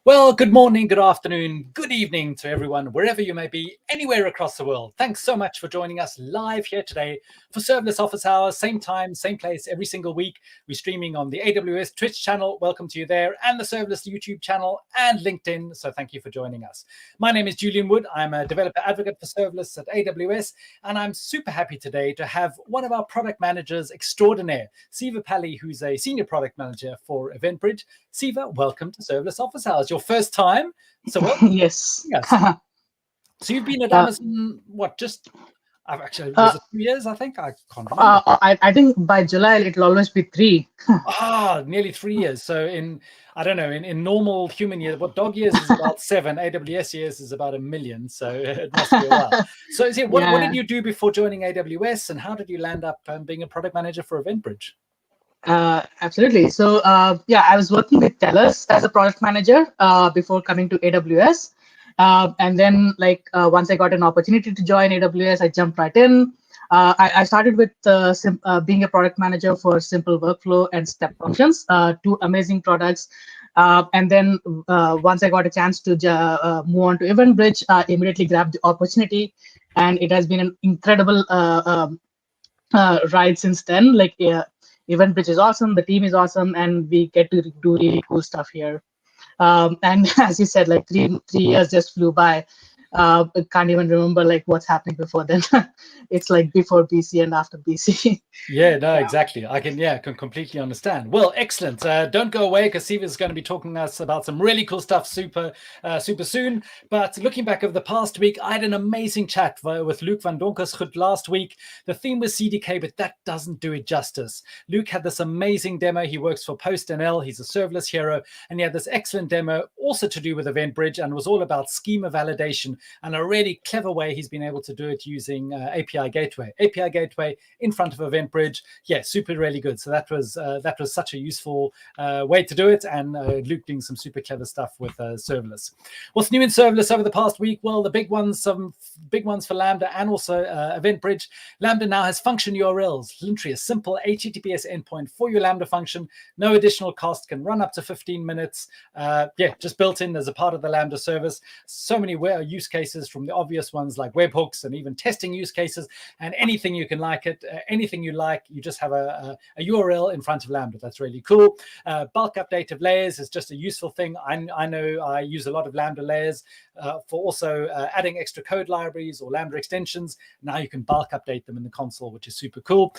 Well, good morning, good afternoon, good evening to everyone, wherever you may be, anywhere across the world. Thanks so much for joining us live here today for Serverless Office Hours, same time, same place, every single week. We're streaming on the AWS Twitch channel. Welcome to you there, and the Serverless YouTube channel and LinkedIn. So thank you for joining us. My name is Julian Wood. I'm a developer advocate for Serverless at AWS, and I'm super happy today to have one of our product managers extraordinaire, Siva Palli, who's a senior product manager for EventBridge. Siva, welcome to Serverless Office Hours. Your first time, so welcome. Yes. So you've been at Amazon, I've actually, was it 2 years, I think? I can't remember. I think by July, it'll always be 3. Nearly 3 years. So in normal human years, what dog years is about 7, AWS years is about 1 million. So it must be a while. So what did you do before joining AWS, and how did you land up being a product manager for EventBridge? Absolutely. So I was working with TELUS as a product manager before coming to AWS. And then once I got an opportunity to join AWS, I jumped right in. I started with being a product manager for Simple Workflow and Step Functions, 2 amazing products. And then once I got a chance to move on to EventBridge, I immediately grabbed the opportunity. And it has been an incredible ride since then. EventBridge is awesome, the team is awesome, and we get to do really cool stuff here. And as you said, 3 years just flew by. I can't even remember what's happening before then. It's before BC and after BC. Exactly. I can completely understand. Well, excellent. Don't go away, because Siva is going to be talking to us about some really cool stuff super soon. But looking back over the past week, I had an amazing chat with Luke van Donkersgoed last week. The theme was CDK, but that doesn't do it justice. Luke had this amazing demo. He works for PostNL. He's a serverless hero. And he had this excellent demo also to do with EventBridge, and was all about schema validation, and a really clever way he's been able to do it using API Gateway. API Gateway in front of EventBridge. Yeah, super, really good. So that was such a useful way to do it, and Luke doing some super clever stuff with serverless. What's new in serverless over the past week? Well, the big ones, some big ones for Lambda and also EventBridge. Lambda now has function URLs, literally a simple HTTPS endpoint for your Lambda function. No additional cost, can run up to 15 minutes. Just built in as a part of the Lambda service. So many use cases, from the obvious ones like webhooks and even testing use cases, and anything you can anything you like, you just have a URL in front of Lambda. That's really cool. Bulk update of layers is just a useful thing. I know I use a lot of Lambda layers for also adding extra code libraries or Lambda extensions. Now you can bulk update them in the console, which is super cool.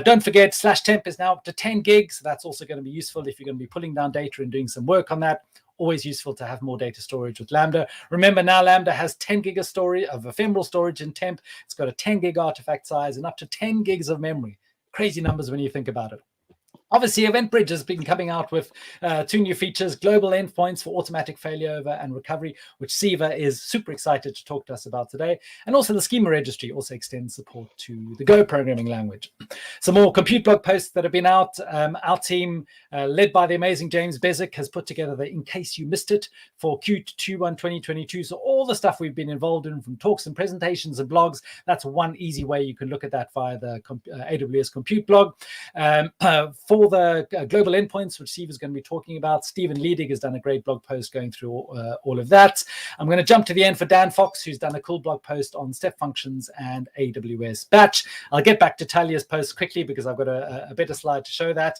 Don't forget, /temp is now up to 10 gigs. So that's also going to be useful if you're going to be pulling down data and doing some work on that. Always useful to have more data storage with Lambda. Remember, now Lambda has 10 gig of ephemeral storage in temp. It's got a 10 gig artifact size and up to 10 gigs of memory. Crazy numbers when you think about it. Obviously, EventBridge has been coming out with 2 new features, global endpoints for automatic failover and recovery, which Siva is super excited to talk to us about today. And also the schema registry also extends support to the Go programming language. Some more compute blog posts that have been out. Our team, led by the amazing James Bezic, has put together the In Case You Missed It for Q1 2022. So all the stuff we've been involved in, from talks and presentations and blogs, that's one easy way you can look at that via the AWS compute blog. For the global endpoints, which Steve is going to be talking about, Stephen Leedig has done a great blog post going through all of that. I'm going to jump to the end for Dan Fox, who's done a cool blog post on step functions and AWS Batch. I'll get back to Talia's post quickly because I've got a better slide to show that.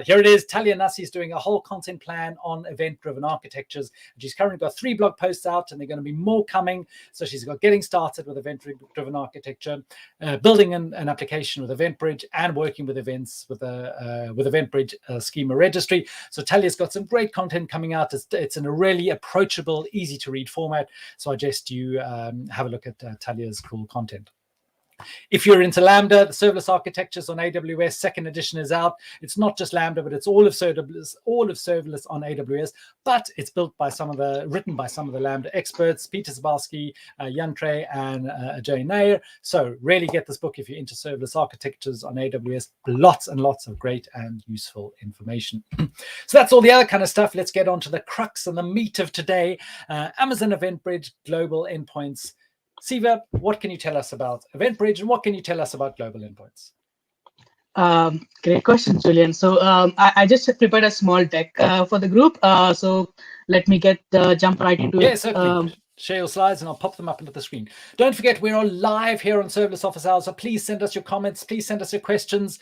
Here it is. Talia Nassi is doing a whole content plan on event-driven architectures. She's currently got 3 blog posts out, and they're going to be more coming. So she's got getting started with event-driven architecture, building an application with EventBridge, and working with events with EventBridge schema registry. So Talia's got some great content coming out. It's in a really approachable, easy to read format. So I suggest you have a look at Talia's cool content. If you're into Lambda, the serverless architectures on AWS 2nd edition is out. It's not just Lambda, but it's all of serverless on AWS. But it's written by some of the Lambda experts, Peter Zabalski, Jan Trey, and Jay Nair. So really get this book if you're into serverless architectures on AWS. Lots and lots of great and useful information. So that's all the other kind of stuff. Let's get on to the crux and the meat of today. Amazon EventBridge global endpoints. Siva, what can you tell us about EventBridge, and what can you tell us about global endpoints? Great question, Julian. So I just prepared a small deck for the group. So let me jump right into Yeah, it. certainly. Share your slides and I'll pop them up into the screen. Don't forget, we're on live here on Serverless Office Hours, so please send us your comments. Please send us your questions.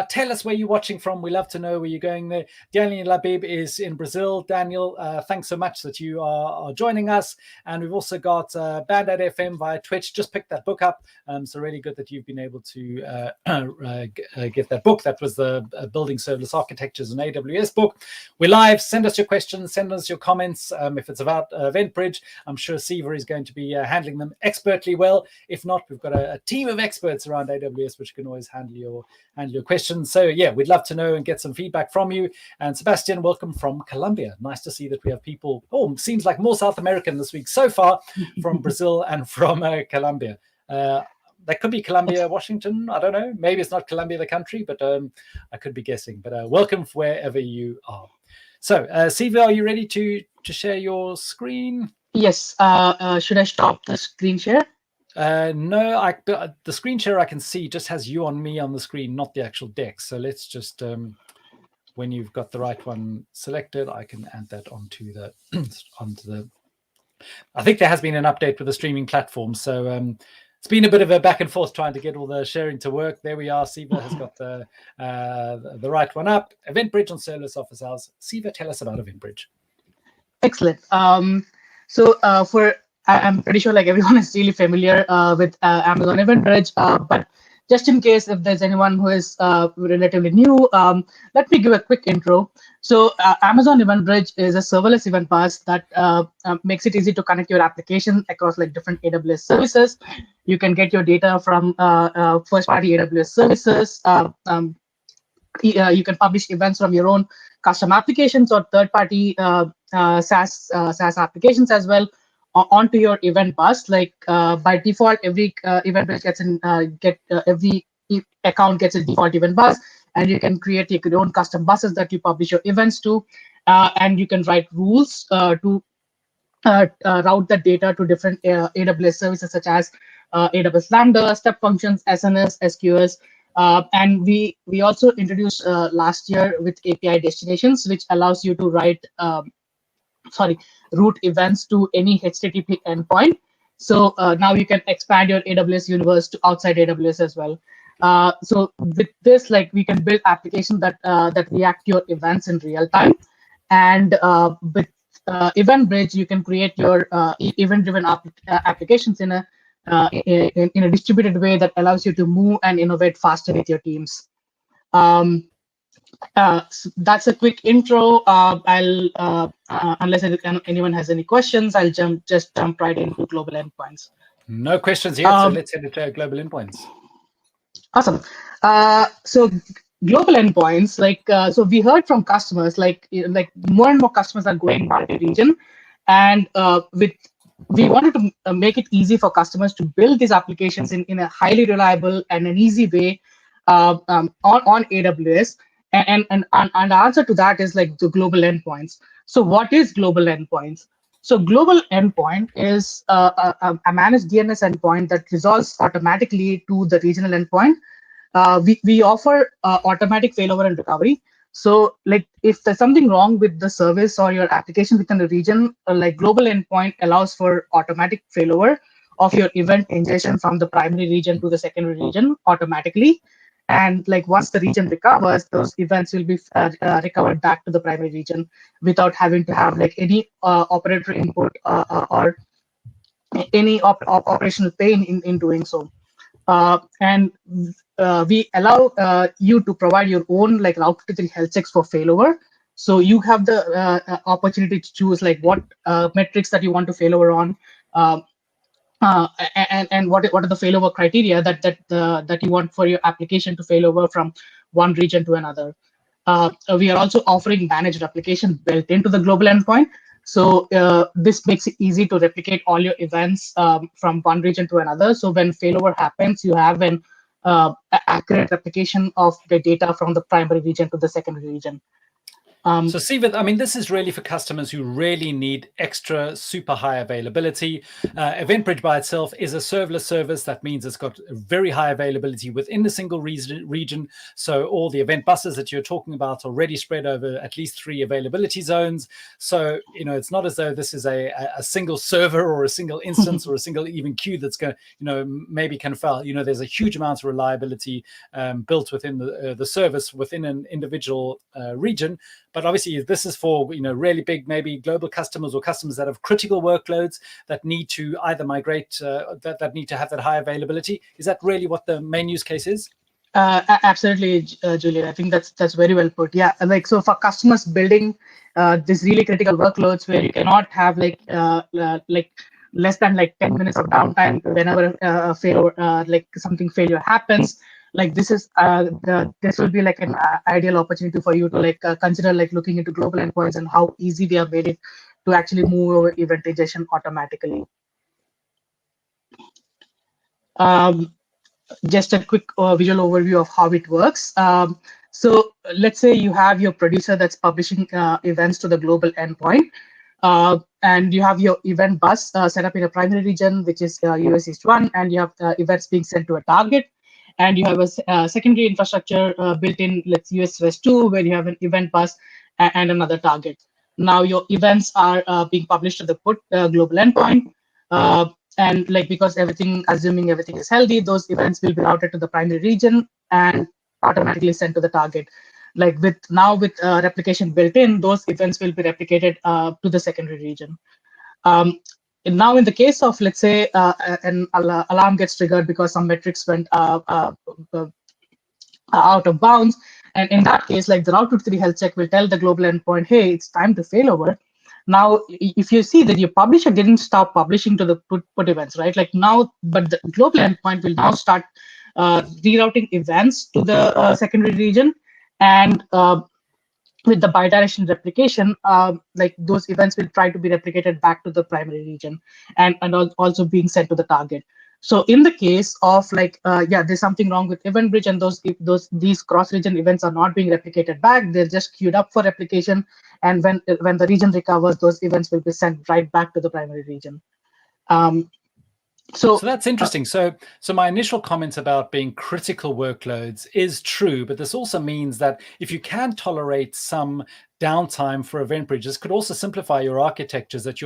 Tell us where you're watching from. We love to know where you're going there. Daniel Labib is in Brazil. Daniel, thanks so much that you are joining us. And we've also got Band-Aid FM via Twitch. Just picked that book up. So really good that you've been able to get that book. That was the Building Serverless Architectures in AWS book. We're live. Send us your questions. Send us your comments. If it's about EventBridge, I'm sure Siva is going to be handling them expertly well. If not, we've got a team of experts around AWS which can always handle your questions. So yeah, we'd love to know and get some feedback from you. And Sebastian, welcome from Colombia. Nice to see that we have people. Oh, seems like more South American this week so far from Brazil and from Colombia. That could be Columbia, Washington. I don't know. Maybe it's not Columbia, the country, but I could be guessing. But welcome wherever you are. So, Siva, are you ready to share your screen? Yes. Should I stop the screen share? No, the screen share I can see just has you on me on the screen, not the actual deck. So let's just, when you've got the right one selected, I can add that onto the I think there has been an update with the streaming platform. So it's been a bit of a back and forth trying to get all the sharing to work. There we are. Siva has got the right one up. EventBridge on Serverless Office Hours. Siva, tell us about EventBridge. Excellent. So I'm pretty sure like everyone is really familiar with Amazon EventBridge, but just in case if there's anyone who is relatively new, let me give a quick intro. So Amazon EventBridge is a serverless event bus that makes it easy to connect your application across like different AWS services. You can get your data from first-party AWS services. You can publish events from your own custom applications or third-party SaaS applications as well onto your event bus. Like by default, every event bus every account gets a default event bus, and you can create your own custom buses that you publish your events to, and you can write rules to route the data to different AWS services such as AWS Lambda, step functions, SNS, SQS. And we also introduced last year with API destinations, which allows you to route events to any HTTP endpoint. So now you can expand your AWS universe to outside AWS as well. So with this, like we can build applications that react to your events in real time, and with EventBridge, you can create your event-driven applications in a distributed way that allows you to move and innovate faster with your teams. So that's a quick intro. I'll unless anyone has any questions, I'll just jump right into global endpoints. No questions yet, so let's head into global endpoints. Awesome. So global endpoints, so we heard from customers, like more and more customers are going multi-region, and we wanted to make it easy for customers to build these applications in a highly reliable and an easy way on AWS. And the answer to that is like the global endpoints. So what is global endpoints? So global endpoint is a managed DNS endpoint that resolves automatically to the regional endpoint. We offer automatic failover and recovery. So like if there's something wrong with the service or your application within the region, like global endpoint allows for automatic failover of your event ingestion from the primary region to the secondary region automatically. And like once the region recovers, those events will be recovered back to the primary region without having to have like any operator input or any operational pain in doing so. And we allow you to provide your own like Route 53 health checks for failover. So you have the opportunity to choose like what metrics that you want to failover on, and what are the failover criteria that you want for your application to failover from one region to another. We are also offering managed replication built into the global endpoint. So this makes it easy to replicate all your events from one region to another. So when failover happens, you have an accurate replication of the data from the primary region to the secondary region. So Siva, I mean, this is really for customers who really need extra super high availability. EventBridge by itself is a serverless service. That means it's got very high availability within a single region. So all the event buses that you're talking about are already spread over at least 3 availability zones. So, it's not as though this is a single server or a single instance or a single even queue that's going to, maybe can fail. There's a huge amount of reliability built within the service within an individual region. But obviously, this is for really big, maybe global customers or customers that have critical workloads that need to either migrate, that need to have that high availability. Is that really what the main use case is? Absolutely, Julian. I think that's very well put. Yeah, so for customers building these really critical workloads where you cannot have less than 10 minutes of downtime whenever something failure happens. This is this will be an ideal opportunity for you to consider looking into global endpoints and how easy they have made it to actually move over event ingestion automatically. Just a quick visual overview of how it works. So let's say you have your producer that's publishing events to the global endpoint, and you have your event bus set up in a primary region, which is US East 1, and you have events being sent to a target. And you have a secondary infrastructure built in, let's US West 2, where you have an event bus and another target. Now your events are being published to the global endpoint. And because assuming everything is healthy, those events will be routed to the primary region and automatically sent to the target. With replication built in, those events will be replicated to the secondary region. And now in the case of, let's say, an alarm gets triggered because some metrics went out of bounds, and in that case, the Route 23 health check will tell the global endpoint, hey, it's time to failover. Now, if you see that your publisher didn't stop publishing to the put events, right? But the global endpoint will now start rerouting events to the secondary region, and with the bidirectional replication, those events will try to be replicated back to the primary region and also being sent to the target. So in the case of there's something wrong with EventBridge, and these cross-region events are not being replicated back. They're just queued up for replication, and when the region recovers, those events will be sent right back to the primary region. So that's interesting. So my initial comment about being critical workloads is true, but this also means that if you can tolerate some downtime for EventBridge, this could also simplify your architectures. That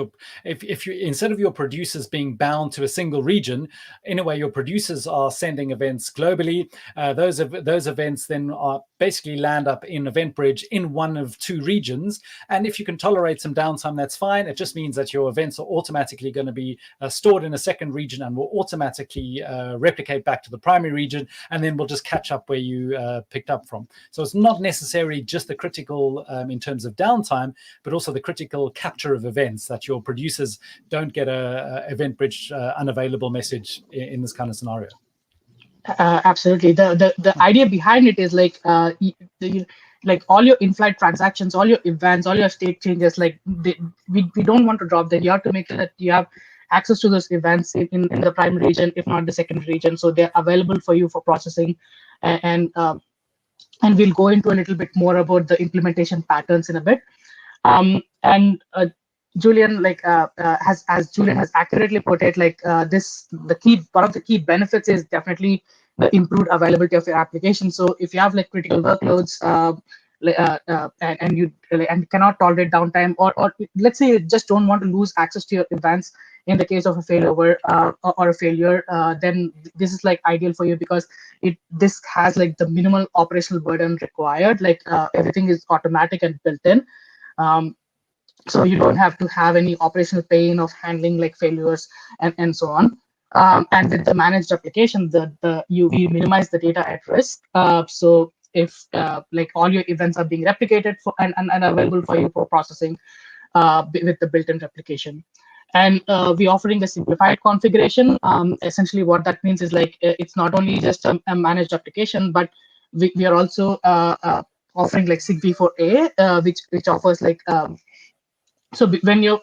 if you instead of your producers being bound to a single region, in a way your producers are sending events globally. Those events then are basically land up in EventBridge in one of 2 regions. And if you can tolerate some downtime, that's fine. It just means that your events are automatically going to be stored in a second region and will automatically replicate back to the primary region, and then we'll just catch up where you picked up from. So it's not necessarily just the critical in terms of downtime, but also the critical capture of events, that your producers don't get a EventBridge unavailable message in this kind of scenario. Absolutely. The idea behind it is all your in-flight transactions, all your events, all your state changes, we don't want to drop them. You have to make sure that you have access to those events in the primary region, if not the secondary region, so they're available for you for processing. And we'll go into a little bit more about the implementation patterns in a bit. Julian, as Julian has accurately put it, one of the key benefits is definitely the improved availability of your application. So if you have critical workloads and you cannot tolerate downtime, or let's say you just don't want to lose access to your events in the case of a failover or a failure, then this is ideal for you, because this has the minimal operational burden required. Everything is automatic and built in. So you don't have to have any operational pain of handling failures and so on. And with the managed application, we minimize the data at risk. So if all your events are being replicated and available for you for processing with the built-in replication. And we're offering a simplified configuration. Essentially, what that means is it's not only just a managed application, but we are also offering SigV4A, which offers so when you're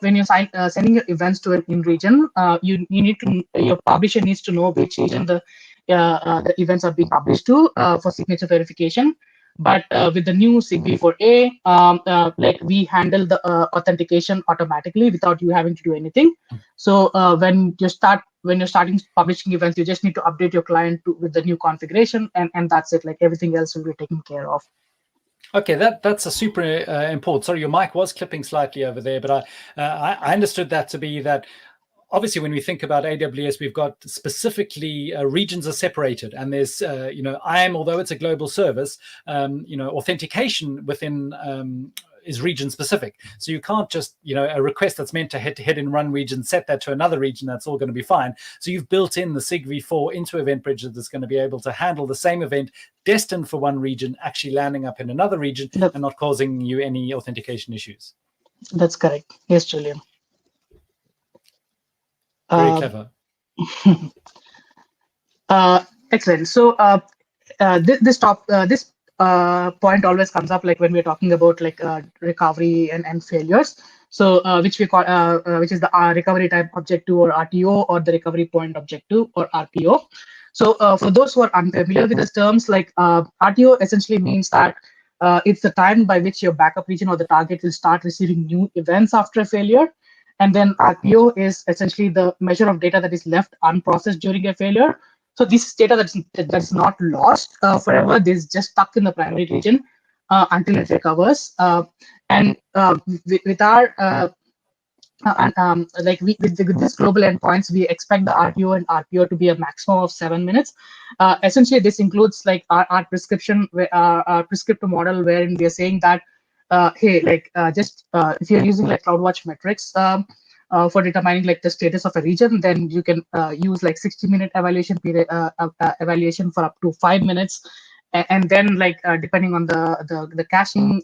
sending your events to an in-region, your publisher needs to know which region the events are being published to for signature verification. But with the new SigV4A, like we handle the authentication automatically without you having to do anything. So when you're starting publishing events, you just need to update your client with the new configuration, and that's it. Like everything else will be taken care of. Okay, that's a super important. Sorry, your mic was clipping slightly over there, but I understood that to be that. Obviously, when we think about AWS, we've got specifically regions are separated, and there's IAM, although it's a global service, authentication within is region specific. So you can't just a request that's meant to hit in one region, set that to another region. That's all going to be fine. So you've built in the SigV4 into EventBridge that's going to be able to handle the same event destined for one region, actually landing up in another region and not causing you any authentication issues. That's correct. Yes, Julian. Very clever. Excellent. So this point always comes up like when we're talking about like recovery and failures. So which we call which is the recovery type object 2 or RTO, or the recovery point object 2 or RPO. So for those who are unfamiliar with these terms, like RTO essentially means that it's the time by which your backup region or the target will start receiving new events after a failure. And then RPO is essentially the measure of data that is left unprocessed during a failure. So this is data that's not lost forever. This is just stuck in the primary region until it recovers. With our with this global endpoints, we expect the RTO and RPO to be a maximum of 7 minutes. Essentially, this includes like our prescription, our prescriptive model, wherein we are saying that hey, like if you're using like CloudWatch metrics for determining like the status of a region, then you can use like 60-minute evaluation period evaluation for up to 5 minutes, and then like depending on the caching,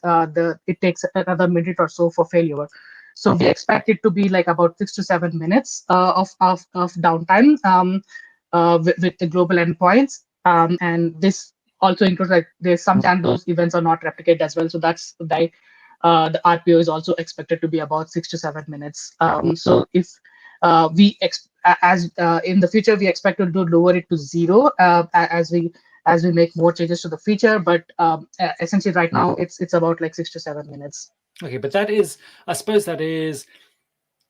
it takes another minute or so for failure. So we expect it to be like about 6 to 7 minutes of downtime with the global endpoints, and this also includes like there's some chance those events are not replicated as well. So that's the RPO is also expected to be about 6 to 7 minutes. So if in the future we expect to lower it to 0 as we make more changes to the feature, but essentially right now it's about like 6 to 7 minutes. Okay, but I suppose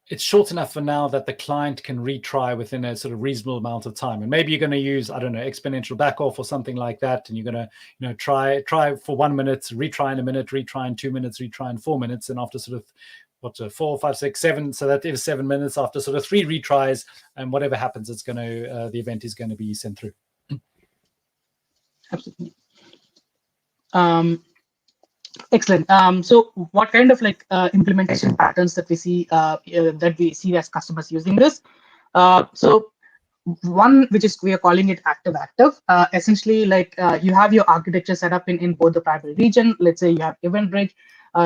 it's short enough for now that the client can retry within a sort of reasonable amount of time. And maybe you're going to use, I don't know, exponential backoff or something like that. And you're going to, try for 1 minute, retry in a minute, retry in 2 minutes, retry in 4 minutes. And after sort of 4, 5, 6, 7, so that is 7 minutes after sort of 3 retries, and whatever happens, it's going to, the event is going to be sent through. Absolutely. Excellent. So what kind of like implementation patterns that we see as customers using this? So one, which is we are calling it active. Essentially, like you have your architecture set up in both the primary region. Let's say you have EventBridge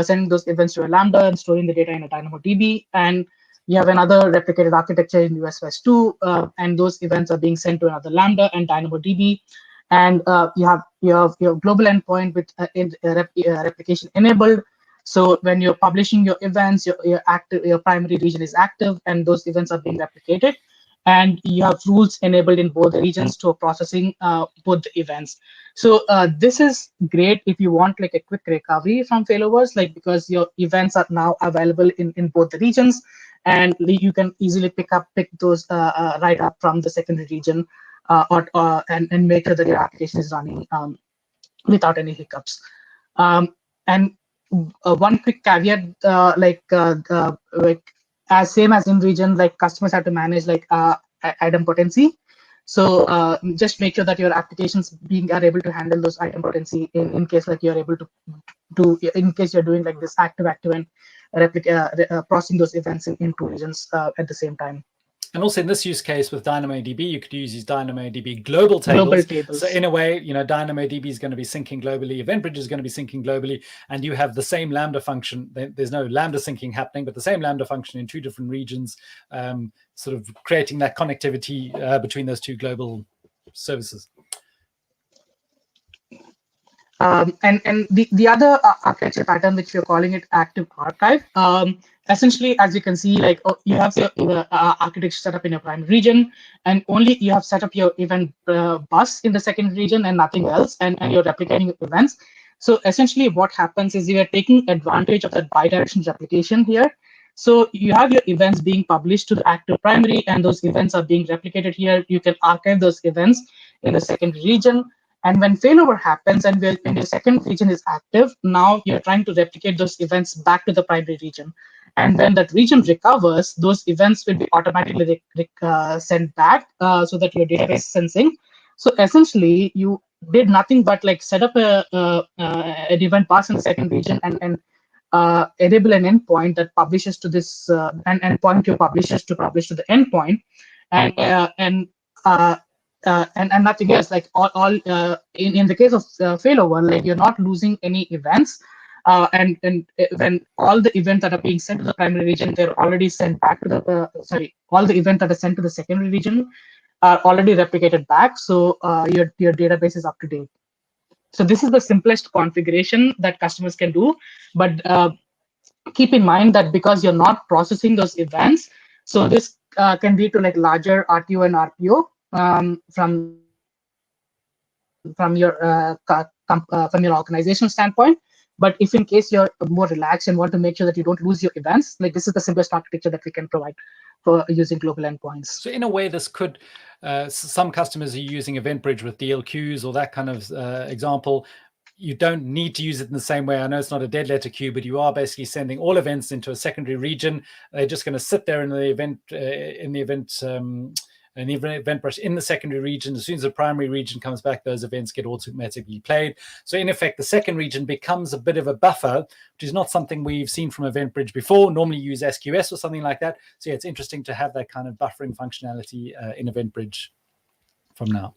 sending those events to a Lambda and storing the data in a DynamoDB, and you have another replicated architecture in US2, and those events are being sent to another Lambda and DynamoDB. And you have your global endpoint with replication enabled. So when you're publishing your events, your primary region is active, and those events are being replicated. And you have rules enabled in both the regions to processing both the events. So this is great if you want like a quick recovery from failovers, like because your events are now available in both the regions, and you can easily pick those right up from the secondary region. And make sure that your application is running without any hiccups. And one quick caveat, like as same as in region, like customers have to manage like idempotency. So just make sure that your applications are able to handle those idempotency in case like you're able to do, in case you're doing like this active and processing those events in 2 regions at the same time. And also in this use case with DynamoDB, you could use these DynamoDB global tables. So in a way, DynamoDB is going to be syncing globally, EventBridge is going to be syncing globally, and you have the same Lambda function. There's no Lambda syncing happening, but the same Lambda function in 2 different regions, sort of creating that connectivity between those 2 global services. And the other architecture pattern, which we're calling it active archive, essentially, as you can see, like you have your architecture set up in your primary region, and only you have set up your event bus in the second region and nothing else, and you're replicating events. So essentially what happens is you are taking advantage of that bidirectional replication here. So you have your events being published to the active primary, and those events are being replicated here. You can archive those events in the secondary region. And when failover happens and when your second region is active, now you're trying to replicate those events back to the primary region. And when that region recovers, those events will be automatically sent back so that your database is sensing. So essentially, you did nothing but like set up an event pass in the second region and enable an endpoint that publishes to this and point your publishers to publish to the endpoint, and and nothing else. Like all in the case of failover, like you're not losing any events. And when all the events that are being sent to the primary region, they're already sent back to the all the events that are sent to the secondary region are already replicated back. So your database is up to date. So this is the simplest configuration that customers can do. But keep in mind that because you're not processing those events, so this can lead to like larger RTO and RPO from your organizational standpoint. But if in case you're more relaxed and want to make sure that you don't lose your events, like this is the simplest architecture that we can provide for using global endpoints. So in a way, this could, some customers are using EventBridge with DLQs or that kind of example. You don't need to use it in the same way. I know it's not a dead letter queue, but you are basically sending all events into a secondary region. They're just going to sit there in the EventBridge in the secondary region. As soon as the primary region comes back, those events get automatically played. So in effect, the second region becomes a bit of a buffer, which is not something we've seen from EventBridge before. Normally you use SQS or something like that. So yeah, it's interesting to have that kind of buffering functionality in EventBridge from now.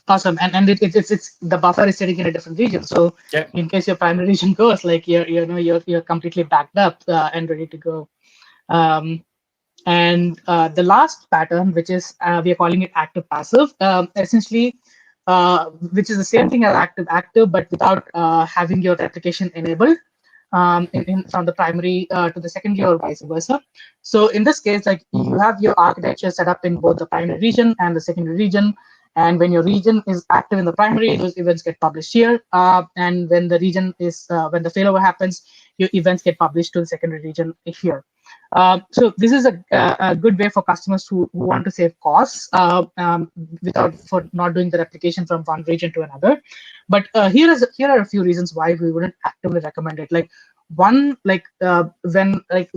Awesome. And it's the buffer is sitting in a different region. So yeah, in case your primary region goes, like you're completely backed up and ready to go. And the last pattern, which is we are calling it active passive, essentially, which is the same thing as active, but without having your replication enabled from the primary to the secondary or vice versa. So in this case, like you have your architecture set up in both the primary region and the secondary region. And when your region is active in the primary, those events get published here. And when the region is when the failover happens, your events get published to the secondary region here. So this is a good way for customers who want to save costs for not doing the replication from one region to another. But here are a few reasons why we wouldn't actively recommend it. Like one, like when like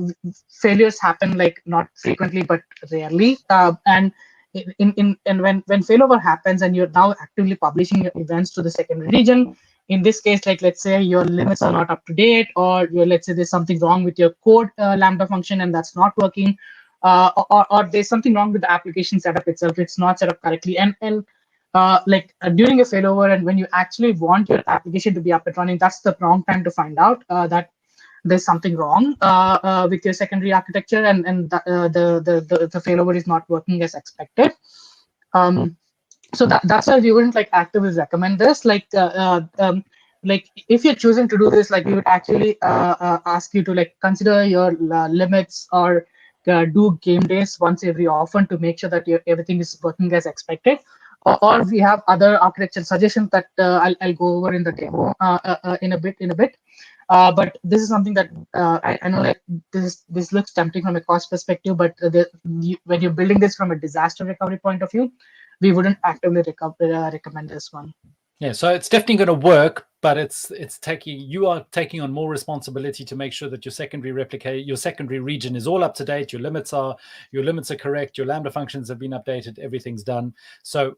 failures happen, like not frequently but rarely, and when failover happens and you're now actively publishing your events to the secondary region. In this case, like let's say your limits are not up to date, or let's say there's something wrong with your code Lambda function and that's not working, or there's something wrong with the application setup itself. It's not set up correctly, and during a failover and when you actually want your application to be up and running, that's the wrong time to find out that there's something wrong with your secondary architecture, and the failover is not working as expected. So that's why we wouldn't like actively recommend this. Like if you're choosing to do this, like we would actually ask you to like consider your limits or do game days once every often to make sure that everything is working as expected. Or we have other architecture suggestions that I'll go over in the demo in a bit. But this is something that I know like this looks tempting from a cost perspective, but when you're building this from a disaster recovery point of view, we wouldn't actively recommend this one. Yeah, so it's definitely going to work, but you are taking on more responsibility to make sure that your secondary region is all up to date. Your limits are correct. Your Lambda functions have been updated. Everything's done. So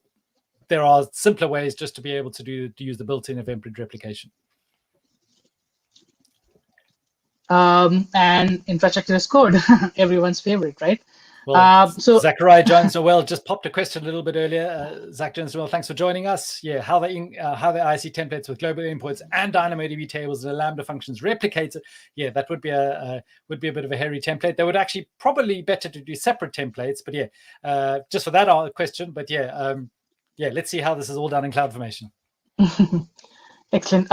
there are simpler ways just to be able to use the built-in EventBridge replication. And infrastructure as code, everyone's favorite, right? Well, so Zachariah Jones-Noel just popped a question a little bit earlier. Zach Jones-Noel, thanks for joining us. Yeah, how the IC templates with global endpoints and DynamoDB tables and Lambda functions replicated. Yeah, that would be a bit of a hairy template. They would actually probably better to do separate templates. But yeah, just for that question. But yeah, let's see how this is all done in CloudFormation. Excellent.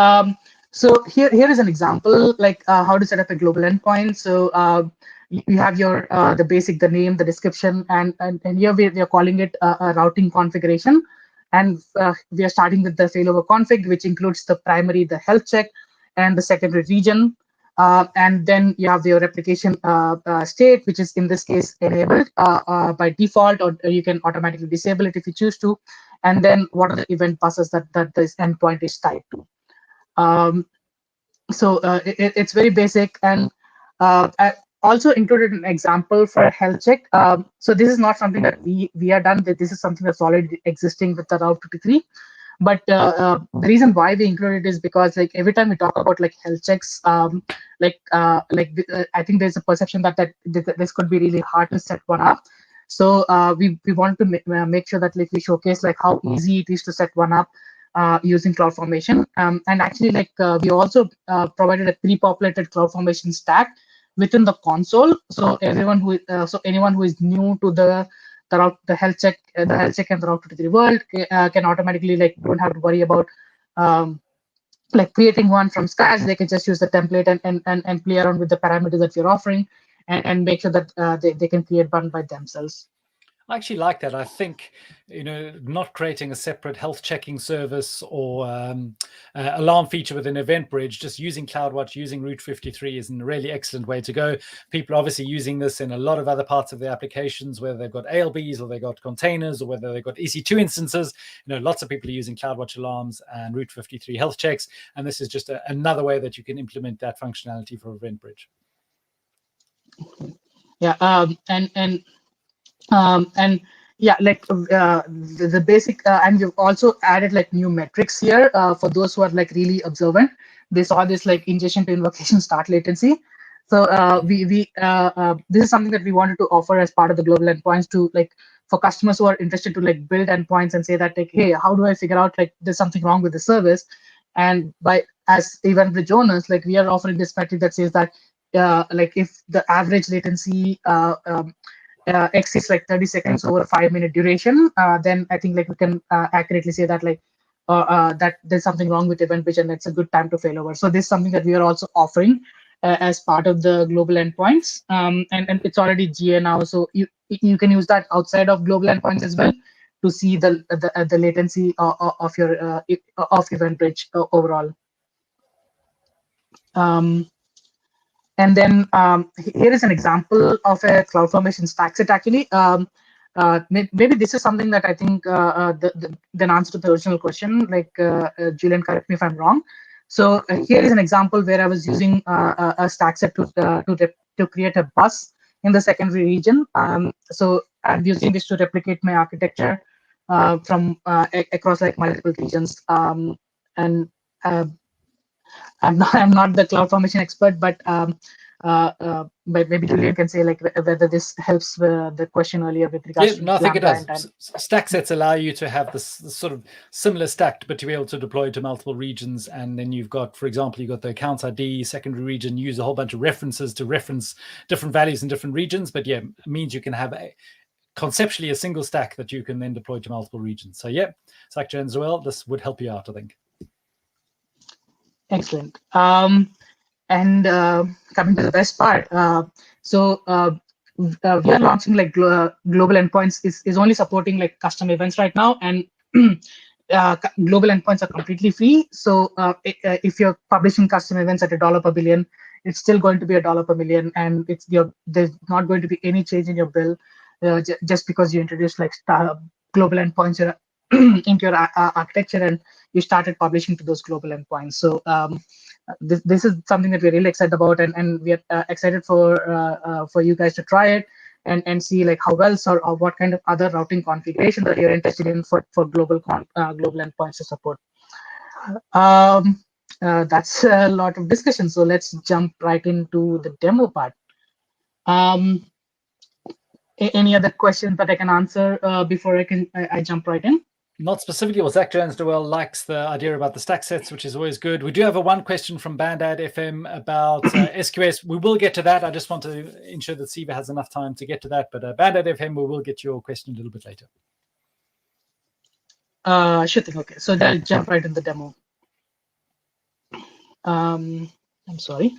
So here is an example, like how to set up a global endpoint. So you have your the name, the description, and here we are calling it a routing configuration. And we are starting with the failover config, which includes the primary, the health check, and the secondary region. And then you have your replication state, which is in this case enabled by default, or you can automatically disable it if you choose to. And then what are the event buses that this endpoint is tied to? So it's very basic, and I also included an example for a health check. So this is not something that we are done. This is something that's already existing with the Route 53. But the reason why we included it is because like every time we talk about like health checks, I think there's a perception that this could be really hard to set one up. So we wanted to make sure that like we showcase like how easy it is to set one up using CloudFormation. And actually, like we also provided a pre-populated CloudFormation stack within the console. So anyone who is new to the health check, and the Route 53 world can automatically like don't have to worry about like creating one from scratch. They can just use the template and play around with the parameters that you're offering, and make sure that they can create one by themselves. I actually like that. I think, not creating a separate health checking service or alarm feature within EventBridge, just using CloudWatch, using Route 53 is a really excellent way to go. People are obviously using this in a lot of other parts of their applications, whether they've got ALBs or they've got containers or whether they've got EC2 instances. Lots of people are using CloudWatch alarms and Route 53 health checks. And this is just another way that you can implement that functionality for EventBridge. Yeah, and yeah, like the basic, and we've also added like new metrics here for those who are like really observant. They saw this like ingestion to invocation start latency. So this is something that we wanted to offer as part of the global endpoints to like for customers who are interested to like build endpoints and say that like, hey, how do I figure out like there's something wrong with the service? And as EventBridge owners, like we are offering this metric that says that like if the average latency exceeds like 30 seconds over a 5-minute duration, then I think like we can accurately say that like that there's something wrong with EventBridge and it's a good time to fail over. So this is something that we are also offering as part of the global endpoints, and it's already GA now. So you can use that outside of global endpoints as well to see the latency of your of EventBridge overall. And then here is an example of a CloudFormation stack set actually. Maybe this is something that I think the answer to the original question, like Julian, correct me if I'm wrong. So here is an example where I was using a stack set to create a bus in the secondary region. So I'm using this to replicate my architecture from across like multiple regions. And I'm not the CloudFormation expert, but maybe Julian can say like whether this helps the question earlier with regards to I think it does. Stack sets allow you to have this sort of similar stack, but to be able to deploy to multiple regions. And then you've got, for example, you've got the accounts ID, secondary region, use a whole bunch of references to reference different values in different regions. But yeah, it means you can have conceptually a single stack that you can then deploy to multiple regions. So yeah, Stack Jones as well, this would help you out, I think. Excellent. And coming to the best part, so we are launching like global endpoints is only supporting like custom events right now, and global endpoints are completely free. So if you're publishing custom events at $1 per billion, it's still going to be $1 per million, and there's not going to be any change in your bill just because you introduced like global endpoints into your architecture and you started publishing to those global endpoints. So this is something that we're really excited about, and we are excited for you guys to try it and see like how well or what kind of other routing configuration that you're interested in for global endpoints to support. That's a lot of discussion. So let's jump right into the demo part. Any other questions that I can answer before I jump right in? Not specifically. Well, Zach Jones-Dewell likes the idea about the stack sets, which is always good. We do have one question from Bandad FM about SQS. We will get to that. I just want to ensure that Siva has enough time to get to that. But Bandad FM, we will get your question a little bit later. Sure thing. Okay, so I'll jump right in the demo. I'm sorry.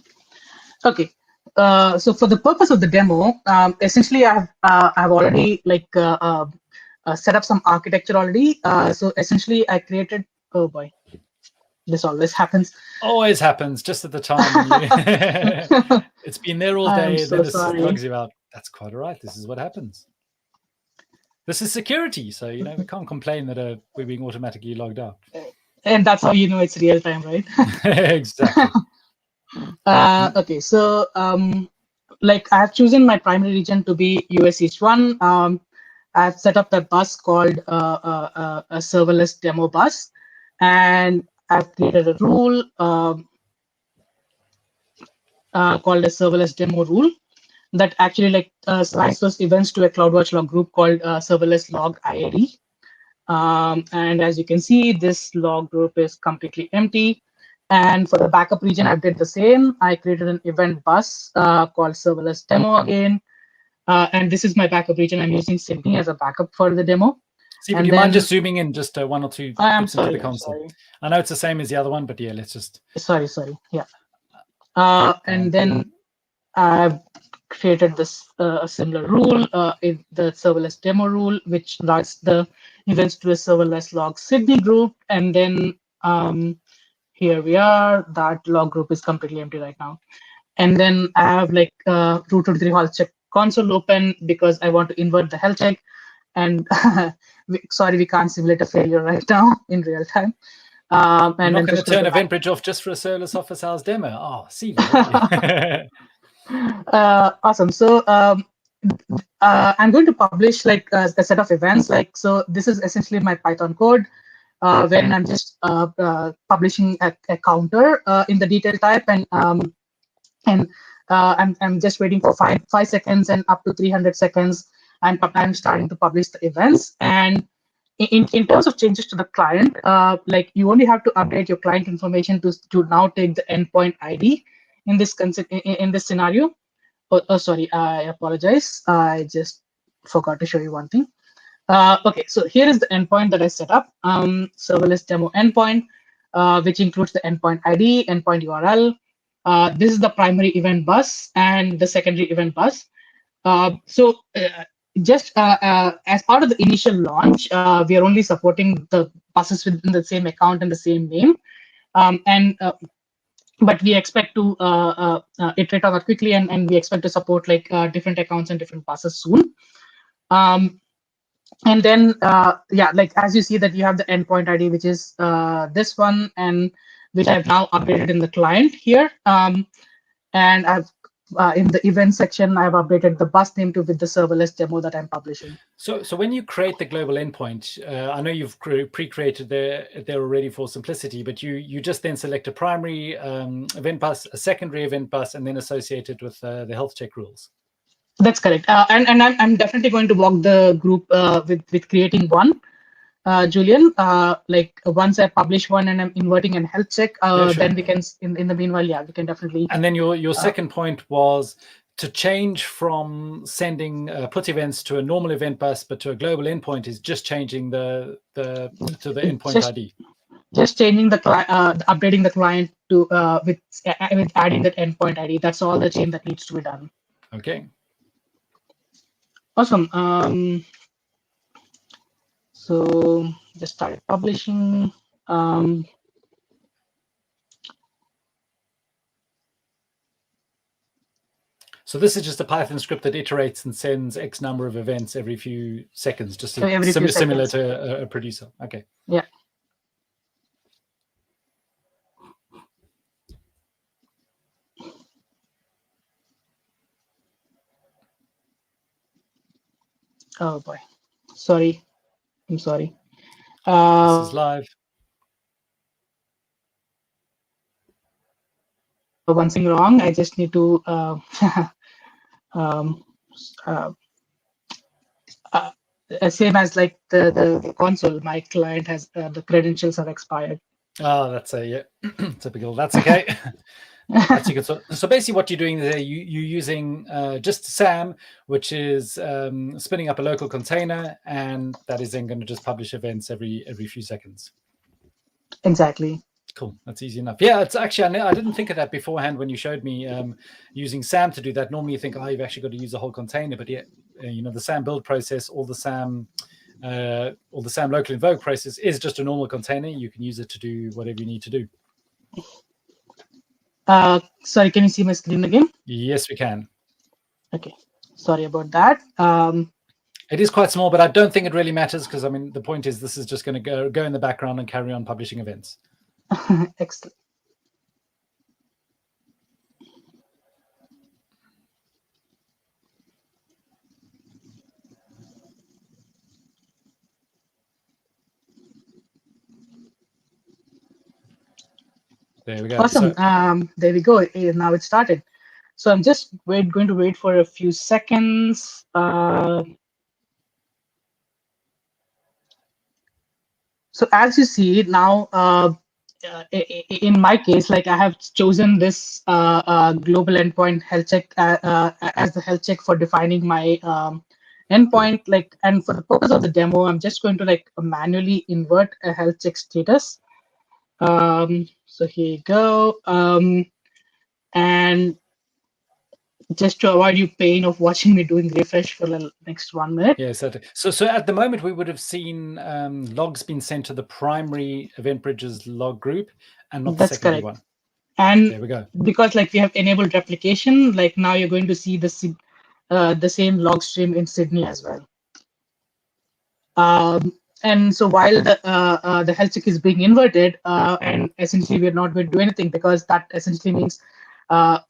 Okay. So for the purpose of the demo, essentially I've already like set up some architecture already. So essentially, I created. Oh boy, this always happens. Always happens just at the time when you. It's been there all day, I'm so then it sorry. logs you out. That's quite all right. This is what happens. This is security, so we can't complain that we're being automatically logged out. And that's how you know it's real time, right? Exactly. Okay, so like I have chosen my primary region to be US East 1. I've set up a bus called a serverless demo bus, and I've created a rule called a serverless demo rule that actually slides those events to a CloudWatch log group called serverless log IAD. And as you can see, this log group is completely empty. And for the backup region, I did the same. I created an event bus called serverless demo again. And this is my backup region. I'm using Sydney as a backup for the demo. See, would you mind just zooming in just one or two clips into the console? I know it's the same as the other one, but yeah, let's just. Sorry. Yeah. And then I've created this a similar rule in the serverless demo rule, which logs the events to a serverless log Sydney group. And then here we are. That log group is completely empty right now. And then I have root 23 health check console open because I want to invert the health check. And sorry, we can't simulate a failure right now in real time. And I'm not going to turn EventBridge off just for a serverless office hours demo. Oh, see. Awesome. So I'm going to publish a set of events. So this is essentially my Python code wherein I'm just publishing a counter in the detail type, and I'm just waiting for 5 seconds and up to 300 seconds. I'm starting to publish the events. And in terms of changes to the client, you only have to update your client information to now take the endpoint ID in this scenario. Oh, sorry, I apologize. I just forgot to show you one thing. Okay, so here is the endpoint that I set up, serverless demo endpoint, which includes the endpoint ID, endpoint URL. This is the primary event bus and the secondary event bus. Just as part of the initial launch, we are only supporting the buses within the same account and the same name. But we expect to iterate on that quickly, and we expect to support different accounts and different buses soon. And then, as you see that you have the endpoint ID, which is this one, and which I've now updated in the client here. And I've in the event section, I've updated the bus name with the serverless demo that I'm publishing. So when you create the global endpoint, I know you've pre-created there already for simplicity, but you just then select a primary event bus, a secondary event bus, and then associate it with the health check rules. That's correct. And I'm definitely going to walk the group with creating one. Julian, once I publish one and I'm inverting an health check, sure. Then we can, in the meanwhile, we can definitely. And then your second point was to change from sending put events to a normal event bus, but to a global endpoint is just changing to the endpoint ID. Just changing the updating the client to with adding that endpoint ID. That's all the change that needs to be done. Okay. Awesome. So just started publishing. So this is just a Python script that iterates and sends X number of events every few seconds, just similar to a producer. Okay. Yeah. Oh boy. Sorry. I'm sorry. This is live. One thing wrong. I just need to same as the console. My client has the credentials have expired. Oh, that's typical. That's okay. That's good. So basically, what you're doing there, you're using just SAM, which is spinning up a local container, and that is then going to just publish events every few seconds. Exactly. Cool. That's easy enough. Yeah, it's actually I didn't think of that beforehand when you showed me using SAM to do that. Normally, you think, you've actually got to use a whole container, but the SAM build process, all the SAM or the SAM local invoke process is just a normal container. You can use it to do whatever you need to do. Sorry, can you see my screen again? Yes, we can. Okay, sorry about that. It is quite small, but I don't think it really matters because, I mean, the point is this is just going to go in the background and carry on publishing events. Excellent. There we go. Awesome. So, there we go. Now it started. So I'm just going to wait for a few seconds. So as you see now, in my case, like I have chosen this global endpoint health check as the health check for defining my endpoint. Like, and for the purpose of the demo, I'm just going to like manually invert a health check status. So here you go. And just to avoid you pain of watching me doing refresh for the next 1 minute. Yeah, certainly. So at the moment, we would have seen logs being sent to the primary EventBridge's log group and not the secondary one. And there we go. Because like we have enabled replication, like now you're going to see the same log stream in Sydney as well. And so while the health check is being inverted, and essentially we're not going to do anything because that essentially means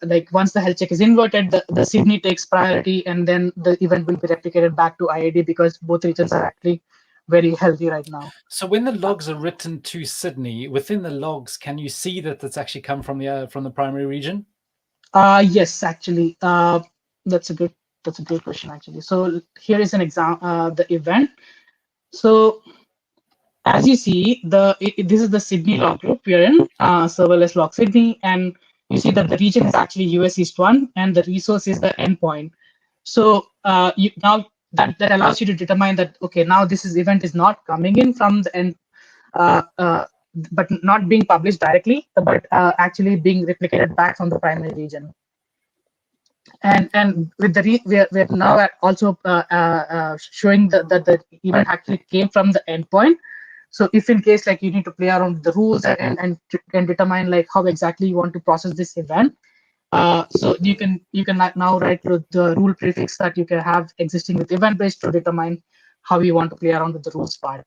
like once the health check is inverted, the Sydney takes priority, and then the event will be replicated back to IID because both regions are actually very healthy right now. So when the logs are written to Sydney, within the logs, can you see that that's actually come from the primary region? Yes, actually, that's a great question actually. So here is an example, the event. So as you see, this is the Sydney log group we're in, serverless log Sydney, and you see that the region is actually US East 1, and the resource is the endpoint. So now that allows you to determine that, okay, now this event is not coming in from the end, but not being published directly, but actually being replicated back from the primary region. And with the we're now also showing that the event actually came from the endpoint. So if in case like you need to play around with the rules and can determine like how exactly you want to process this event, so you can now write the rule prefix that you can have existing with EventBridge to determine how you want to play around with the rules part.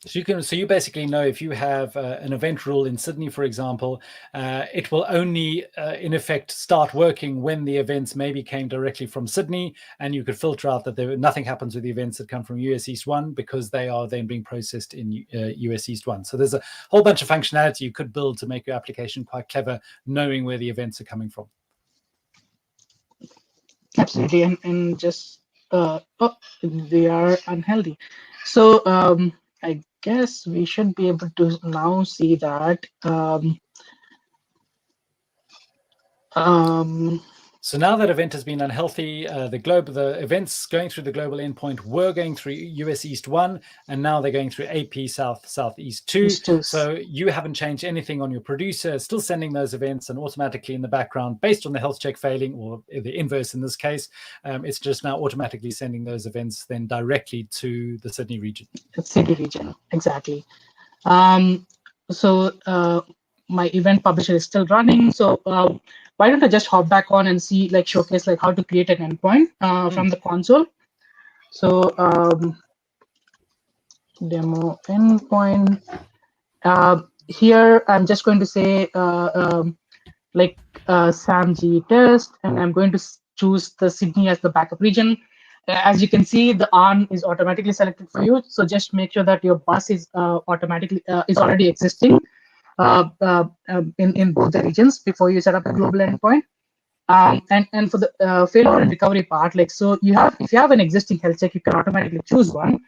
So you basically know if you have an event rule in Sydney, for example, it will only in effect start working when the events maybe came directly from Sydney, and you could filter out that nothing happens with the events that come from US East 1 because they are then being processed in US East 1. So there's a whole bunch of functionality you could build to make your application quite clever, knowing where the events are coming from. Absolutely, and just they are unhealthy. So I guess we should be able to now see that. So now that event has been unhealthy, the events going through the global endpoint were going through US East 1, and now they're going through AP Southeast 2. So you haven't changed anything on your producer, still sending those events, and automatically in the background, based on the health check failing, or the inverse in this case, it's just now automatically sending those events then directly to the Sydney region. The Sydney region, exactly. So my event publisher is still running. So why don't I just hop back on and see, like, showcase like how to create an endpoint from the console. So demo endpoint. Here I'm just going to say like SAMG test, and I'm going to choose the Sydney as the backup region. As you can see, the ARN is automatically selected for you. So just make sure that your bus is automatically is already existing in both the regions before you set up a global endpoint. And for the failover and recovery part, like, so if you have an existing health check, you can automatically choose one.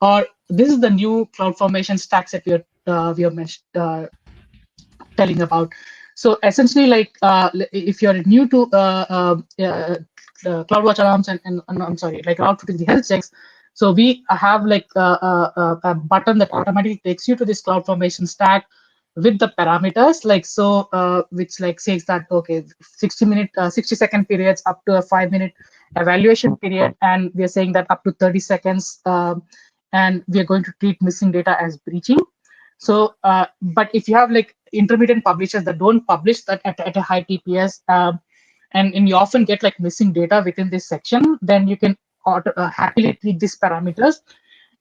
Or this is the new CloudFormation stacks that we are telling about. So essentially, like if you're new to CloudWatch alarms and I'm sorry, like Route 53 health checks, so we have like a button that automatically takes you to this CloudFormation stack with the parameters, like so, which like says that okay, 60-second periods up to a 5-minute evaluation period, and we're saying that up to 30 seconds and we are going to treat missing data as breaching. So, but if you have like intermittent publishers that don't publish that at a high TPS, and you often get like missing data within this section, then you can happily treat these parameters.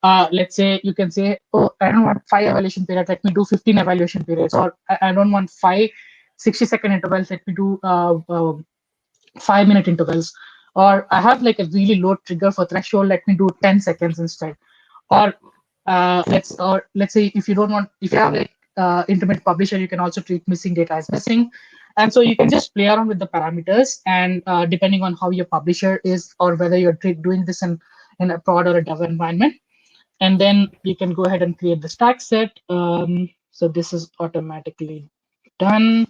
Let's say you can say, oh, I don't want 5 evaluation periods, let me do 15 evaluation periods, or I don't want 5 60-second intervals, let me do 5-minute intervals, or I have like a really low trigger for threshold, let me do 10 seconds instead. Or let's say if you don't want, if you have like intermittent publisher, you can also treat missing data as missing. And so you can just play around with the parameters, and depending on how your publisher is or whether you're doing this in a prod or a dev environment, and then you can go ahead and create the stack set. So this is automatically done.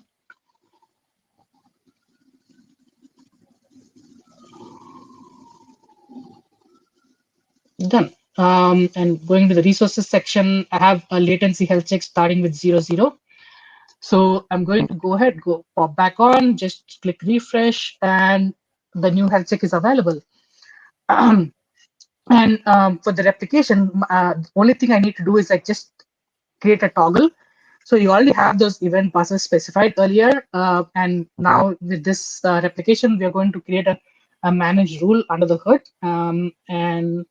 Done. And going to the resources section, I have a latency health check starting with 0, 0. So I'm going to go ahead, go pop back on, just click refresh, and the new health check is available. And for the replication, the only thing I need to do is like just create a toggle. So you already have those event buses specified earlier. And now with this replication, we are going to create a managed rule under the hood. And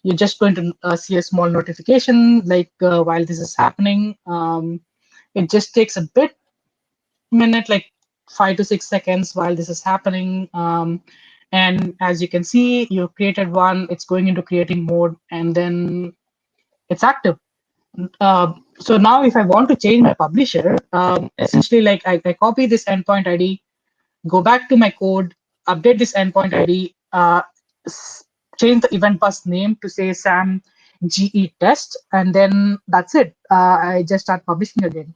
you're just going to see a small notification like while this is happening. It just takes a minute, like 5 to 6 seconds while this is happening. And as you can see, you created one, it's going into creating mode, and then it's active. So now if I want to change my publisher, essentially like I copy this endpoint ID, go back to my code, update this endpoint ID, change the event bus name to say Sam GE test, and then that's it. I just start publishing again.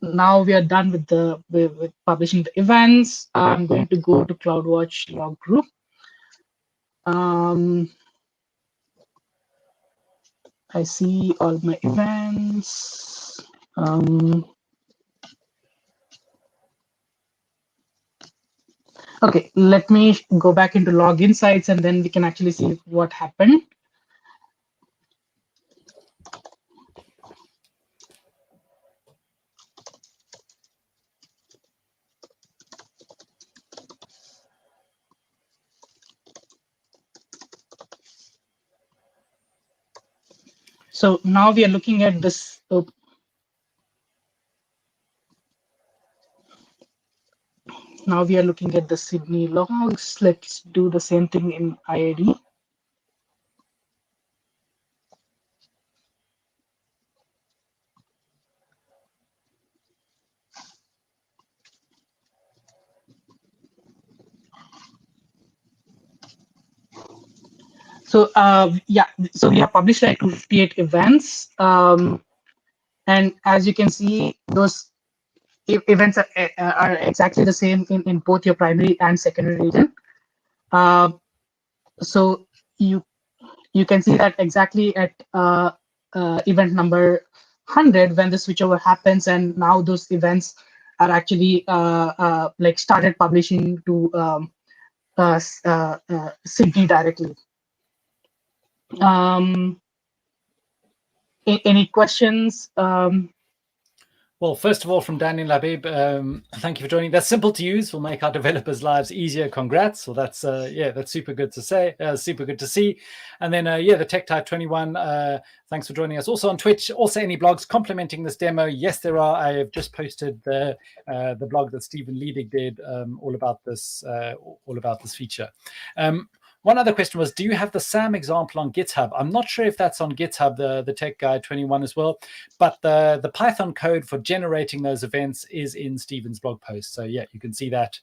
Now we are done with with publishing the events. I'm going to go to CloudWatch log group. I see all my events. Okay, let me go back into log insights, and then we can actually see what happened. So now we are looking at this. Now we are looking at the Sydney logs. Let's do the same thing in IID. So yeah, so we have published like 258 events. And as you can see, those events are exactly the same in both your primary and secondary region. So you can see that exactly at event number 100 when the switchover happens, and now those events are actually like started publishing to Sydney directly. Any questions? Well, first of all, from Daniel Labib, thank you for joining. That's simple to use. Will make our developers' lives easier. Congrats. Well, that's yeah, that's super good to say. Super good to see. And then yeah, the Tech Type 21. Thanks for joining us. Also on Twitch. Also, any blogs complementing this demo? Yes, there are. I have just posted the blog that Stephen Leedig did all about this feature. One other question was, do you have the SAM example on GitHub? I'm not sure if that's on GitHub, the Tech Guide 21 as well, but the Python code for generating those events is in Stephen's blog post. So yeah, you can see that.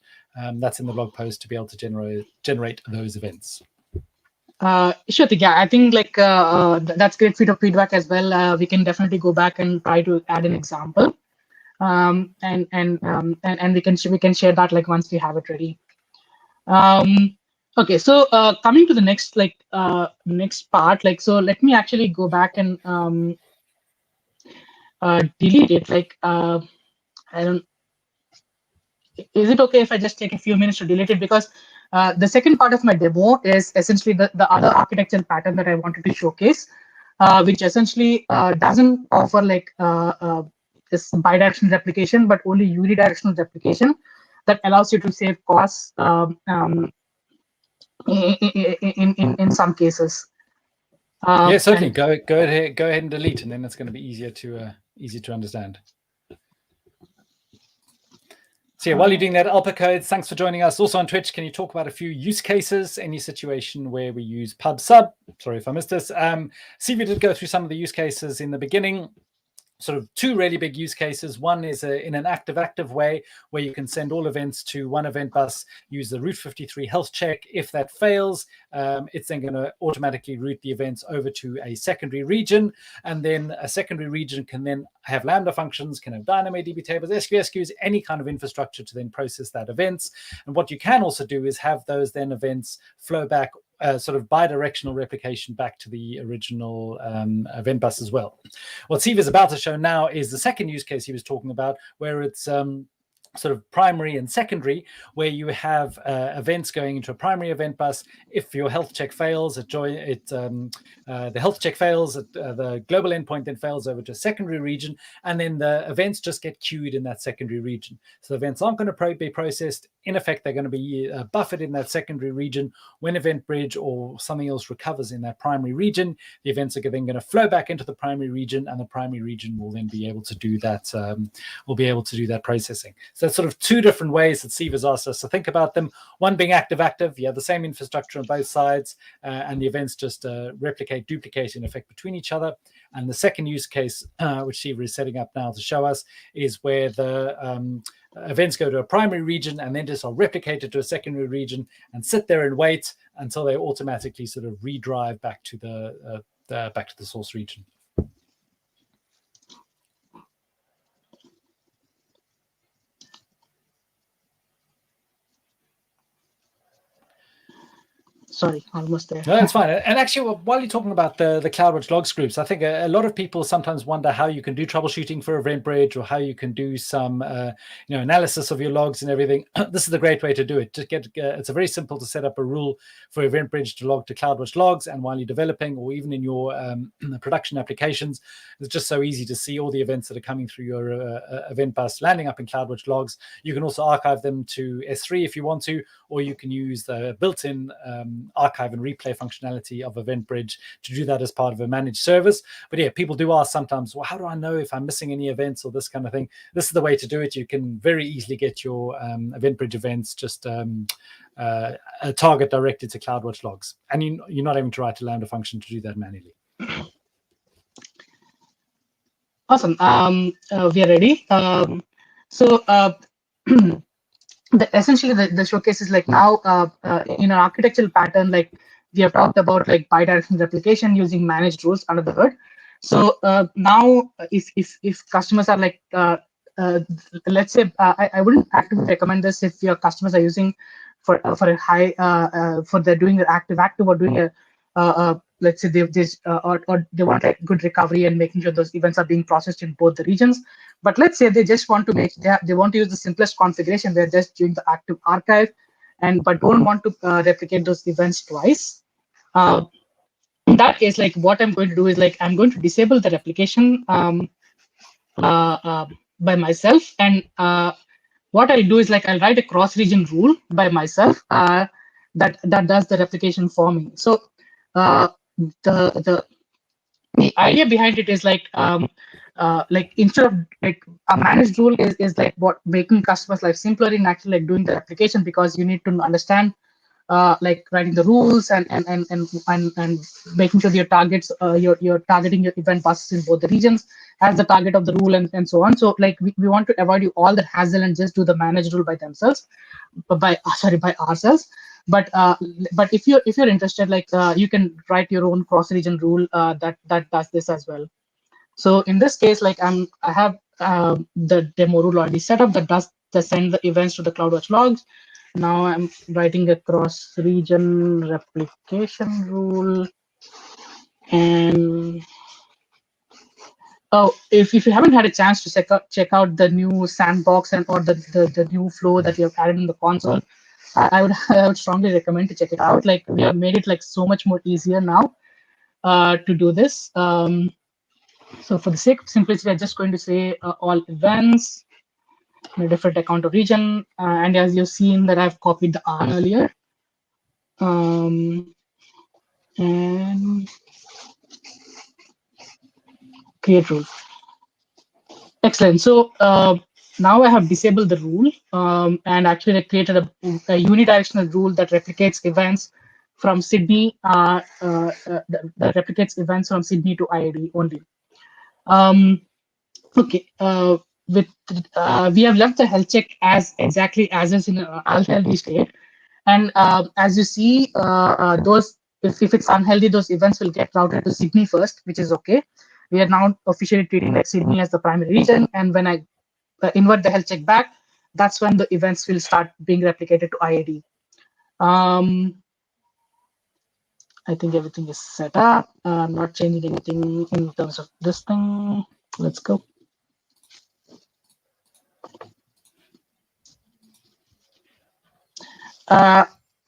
That's in the blog post to be able to generate those events. Sure thing. Yeah, I think like that's great bit of feedback as well. We can definitely go back and try to add an example, and we can share that like once we have it ready. Okay, so coming to the next next part, like so let me actually go back and delete it. Like I don't. Is it okay if I just take a few minutes to delete it, because The second part of my demo is essentially the other architectural pattern that I wanted to showcase, which essentially doesn't offer like this bidirectional replication, but only unidirectional replication that allows you to save costs in some cases. Yeah, certainly. Go ahead and delete, and then it's going to be easier to understand. So yeah, while you're doing that, Alpacodes, thanks for joining us. Also on Twitch, can you talk about a few use cases, any situation where we use pub sub? Sorry if I missed this. Siva did go through some of the use cases in the beginning. Sort of two really big use cases. One is in an active way where you can send all events to one event bus, use the Route 53 health check. If that fails, it's then going to automatically route the events over to a secondary region. And then a secondary region can then have Lambda functions, can have DynamoDB tables, SQS queues, any kind of infrastructure to then process that events. And what you can also do is have those then events flow back sort of bidirectional replication back to the original event bus as well. What Siva is about to show now is the second use case he was talking about, where it's sort of primary and secondary, where you have events going into a primary event bus. If your health check fails, the health check fails, the global endpoint then fails over to a secondary region, and then the events just get queued in that secondary region. So the events aren't going to be processed. In effect, they're going to be buffered in that secondary region. When EventBridge or something else recovers in that primary region, the events are then going to flow back into the primary region, and the primary region will then be able to do that. Will be able to do that processing. So that's sort of two different ways that Siva's asked us to think about them. One being active. You have the same infrastructure on both sides, and the events just duplicate in effect between each other. And the second use case, which Siva is setting up now to show us, is where the events go to a primary region and then just are replicated to a secondary region and sit there and wait until they automatically sort of redrive back to the source region. Sorry, almost there. No, that's fine. And actually, while you're talking about the CloudWatch logs groups, I think a lot of people sometimes wonder how you can do troubleshooting for EventBridge or how you can do some analysis of your logs and everything. This is the great way to do it. It's a very simple to set up a rule for EventBridge to log to CloudWatch logs, and while you're developing or even in your production applications, it's just so easy to see all the events that are coming through your event bus landing up in CloudWatch logs. You can also archive them to S3 if you want to, or you can use the built-in archive and replay functionality of EventBridge to do that as part of a managed service. But yeah, people do ask sometimes, well, how do I know if I'm missing any events or this kind of thing? This is the way to do it. You can very easily get your EventBridge events just a target directed to CloudWatch logs, and you're not having to write a Lambda function to do that manually. Awesome. We are ready. Essentially the showcase is like now in an architectural pattern, like we have talked about like bidirectional replication using managed rules under the hood. So now if customers are like let's say I wouldn't actively recommend this if your customers are using for a high for they're doing an active or doing a let's say or they want like good recovery and making sure those events are being processed in both the regions. But let's say they just want to they want to use the simplest configuration. They're just doing the active archive, but don't want to replicate those events twice. In that case, like what I'm going to do is like I'm going to disable the replication by myself, and what I'll do is like I'll write a cross-region rule by myself that does the replication for me. So the idea behind it is like instead of like a managed rule is like what making customers' life simpler in actually like doing the replication, because you need to understand like writing the rules and making sure your targets you're targeting your event buses in both the regions as the target of the rule and so on. So like we want to avoid you all the hassle and just do the managed rule by themselves, by ourselves. But if you're interested, like you can write your own cross-region rule that does this as well. So in this case, like I have the demo rule already set up that does send the events to the CloudWatch logs. Now I'm writing a cross-region replication rule. And if you haven't had a chance to check out the new sandbox or the new flow that we have added in the console, I would strongly recommend to check it out. Like we have made it like so much more easier now to do this. So for the sake of simplicity, I'm just going to say all events in a different account or region. And as you've seen that I've copied the R earlier. And create rule. Excellent. So now I have disabled the rule and actually I created a unidirectional rule that replicates events from Sydney, that replicates events from Sydney to IID only. Okay. With we have left the health check as exactly as is in unhealthy state, and as you see, those if it's unhealthy, those events will get routed to Sydney first, which is okay. We are now officially treating like Sydney as the primary region, and when I invert the health check back, that's when the events will start being replicated to IID. I think everything is set up. I'm not changing anything in terms of this thing. Let's go. I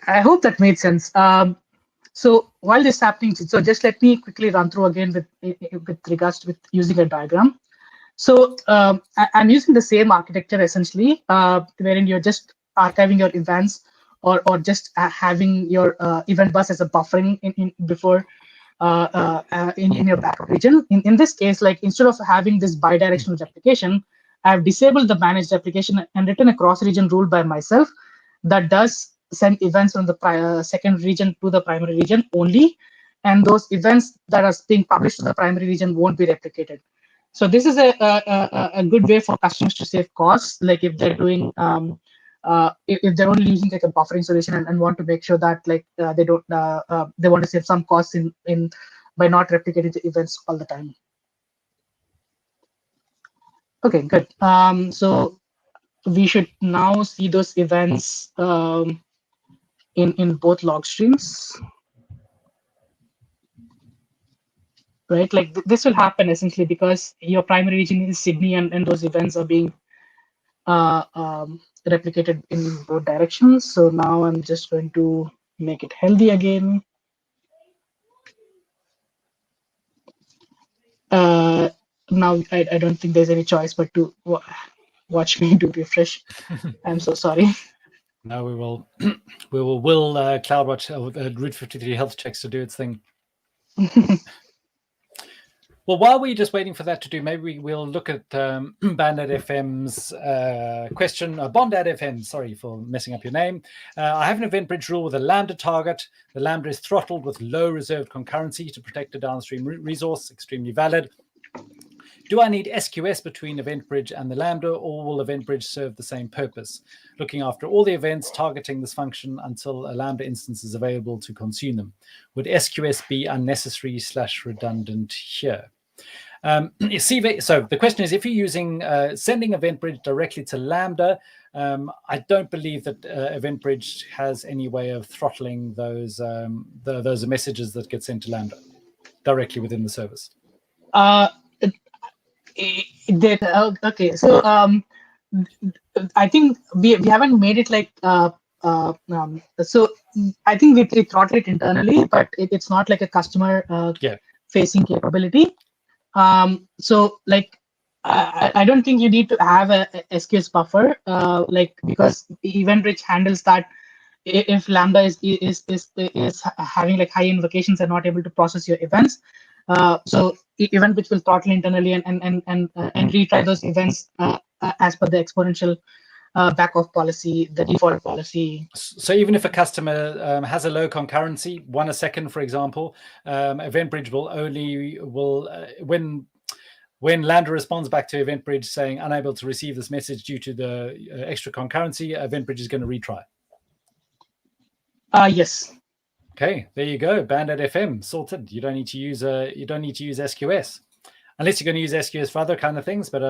hope that made sense. So while this is happening, so just let me quickly run through again with regards to with using a diagram. So I'm using the same architecture essentially, wherein you're just archiving your events or just having your event bus as a buffering in before in your backup region. In this case, like instead of having this bidirectional replication, I've disabled the managed replication and written a cross-region rule by myself that does send events from the second region to the primary region only, and those events that are being published to the primary region won't be replicated. So this is a good way for customers to save costs, like if they're doing if they're only using like a buffering solution and want to make sure that like they don't they want to save some costs in by not replicating the events all the time. Okay, good. So we should now see those events in both log streams, right? Like this will happen essentially because your primary region is Sydney, and those events are being replicated in both directions. So now I'm just going to make it healthy again. Now I don't think there's any choice but to watch me do refresh. I'm so sorry. No, we will will CloudWatch Route 53 health checks to do its thing. Well, while we're just waiting for that to do, maybe we'll look at Bandit FM's question. Bondad FM, sorry for messing up your name. I have an EventBridge rule with a Lambda target. The Lambda is throttled with low reserved concurrency to protect a downstream resource. Extremely valid. Do I need SQS between EventBridge and the Lambda, or will EventBridge serve the same purpose? Looking after all the events, targeting this function until a Lambda instance is available to consume them. Would SQS be unnecessary / redundant here? So the question is, if you're using sending EventBridge directly to Lambda, I don't believe that EventBridge has any way of throttling those messages that get sent to Lambda directly within the service. Okay, so I think we haven't made it like so I think we throttle it internally, but it's not like a customer facing capability. So like I don't think you need to have a SQS buffer, like because EventBridge handles that if Lambda is having like high invocations and not able to process your events. So EventBridge will throttle internally and retry those events as per the exponential backoff policy, the default policy. So even if a customer has a low concurrency, 1 a second, for example, EventBridge will when Lambda responds back to EventBridge saying unable to receive this message due to the extra concurrency, EventBridge is going to retry. Yes. Okay, there you go. Bandit FM sorted. You don't need to use SQS unless you're going to use SQS for other kind of things. But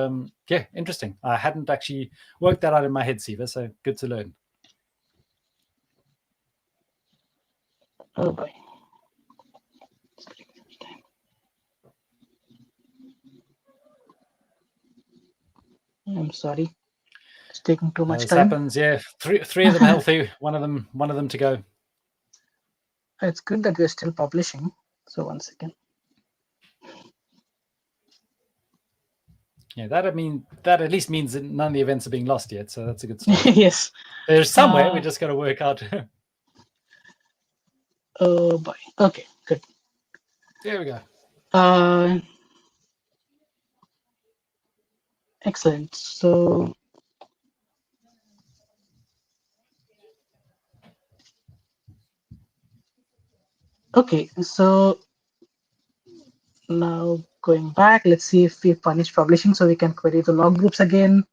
yeah, interesting. I hadn't actually worked that out in my head, Siva. So good to learn. Oh boy. I'm sorry. taking too much This time. happens. Yeah, three of them healthy. One of them to go. It's good that we're still publishing. So 1 second. Yeah, that at least means that none of the events are being lost yet. So that's a good start. Yes. There's somewhere we just got to work out. Oh boy. Okay, good. There we go. Excellent. So okay, so now going back, let's see if we've finished publishing so we can query the log groups again.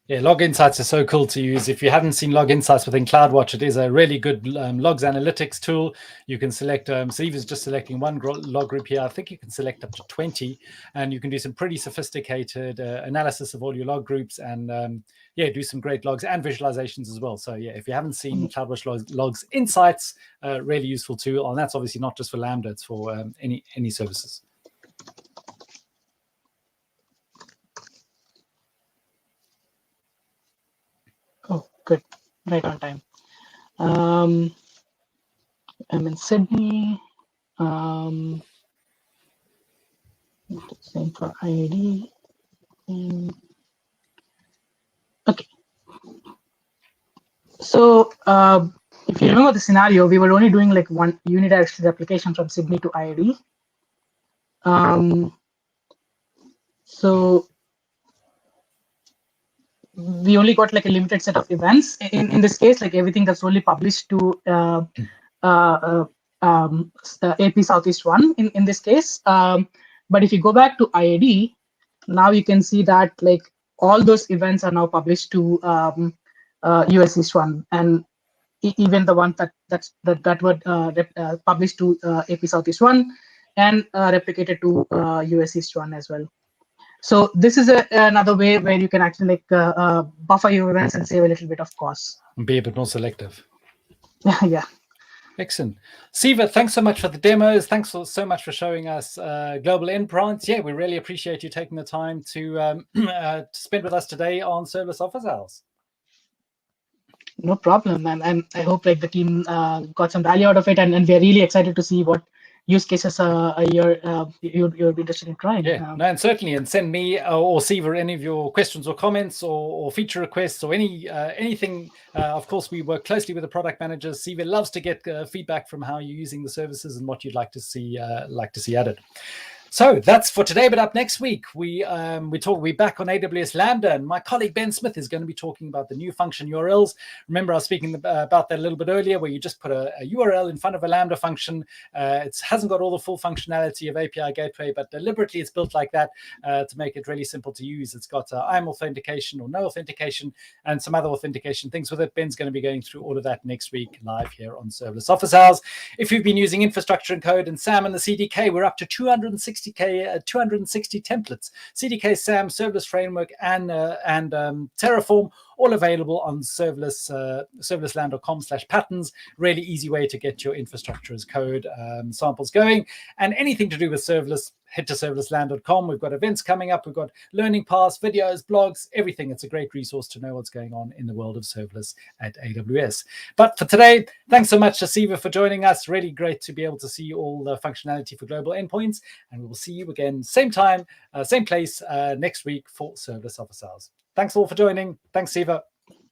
Yeah, Log Insights are so cool to use. If you haven't seen Log Insights within CloudWatch, it is a really good logs analytics tool. You can select, Siva's just selecting one log group here. I think you can select up to 20, and you can do some pretty sophisticated analysis of all your log groups and do some great logs and visualizations as well. So yeah, if you haven't seen CloudWatch Logs Insights, really useful tool. And that's obviously not just for Lambda, it's for any services. Oh, good. Right on time. I'm in Sydney. Same for IID. Okay. So if you remember the scenario, we were only doing like one unidirectional replication from Sydney to IID. So we only got like a limited set of events. In this case, like everything that's only published to AP Southeast 1 in this case. But if you go back to IID, now you can see that like all those events are now published to US East 1, and even the ones that were published to AP Southeast 1 and replicated to US East 1 as well. So this is another way where you can actually like buffer your events and save a little bit of cost. And be a bit more selective. Yeah. Excellent. Siva, thanks so much for the demos. Thanks so much for showing us Global Endpoints. Yeah, we really appreciate you taking the time to spend with us today on Serverless Office Hours. No problem. And I hope like the team got some value out of it, and we're really excited to see what use cases you'd be interested in trying. Yeah, no, and certainly, and send me or Siva any of your questions or comments or feature requests or anything. Of course, we work closely with the product managers. Siva loves to get feedback from how you're using the services and what you'd like to see added. So that's for today, but up next week, we're back on AWS Lambda, and my colleague Ben Smith is going to be talking about the new function URLs. Remember, I was speaking about that a little bit earlier, where you just put a URL in front of a Lambda function. It hasn't got all the full functionality of API Gateway, but deliberately it's built like that to make it really simple to use. It's got IAM authentication or no authentication and some other authentication things with it. Ben's going to be going through all of that next week live here on Serverless Office Hours. If you've been using infrastructure and code and SAM and the CDK, we're up to 260 templates. CDK, SAM, Serverless Framework, and Terraform, all available on serverlessland.com/patterns. Really easy way to get your infrastructure as code samples going. And anything to do with serverless, head to serverlessland.com. We've got events coming up. We've got learning paths, videos, blogs, everything. It's a great resource to know what's going on in the world of serverless at AWS. But for today, thanks so much to Siva for joining us. Really great to be able to see all the functionality for global endpoints. And we will see you again, same time, same place next week for Serverless Office Hours. Thanks all for joining. Thanks, Siva.